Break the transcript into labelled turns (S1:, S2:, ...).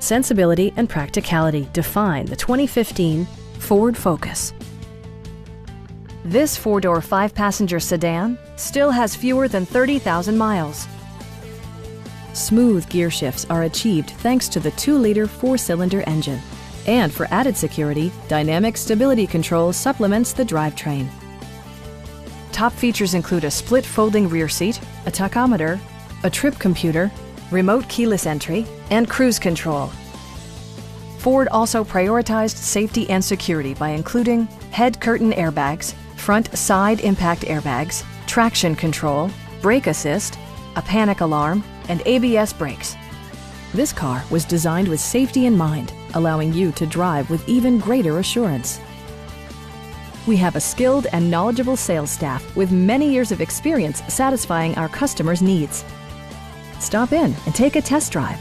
S1: sensibility, and practicality define the 2015 Ford Focus. This four-door, five-passenger sedan still has fewer than 30,000 miles. Smooth gear shifts are achieved thanks to the 2-liter four-cylinder engine. And for added security, dynamic stability control supplements the drivetrain. Top features include a split folding rear seat, a tachometer, a trip computer, remote keyless entry, and cruise control. Ford also prioritized safety and security by including head curtain airbags, front side impact airbags, traction control, brake assist, a panic alarm, and ABS brakes. This car was designed with safety in mind, allowing you to drive with even greater assurance. We have a skilled and knowledgeable sales staff with many years of experience satisfying our customers' needs. Stop in and take a test drive.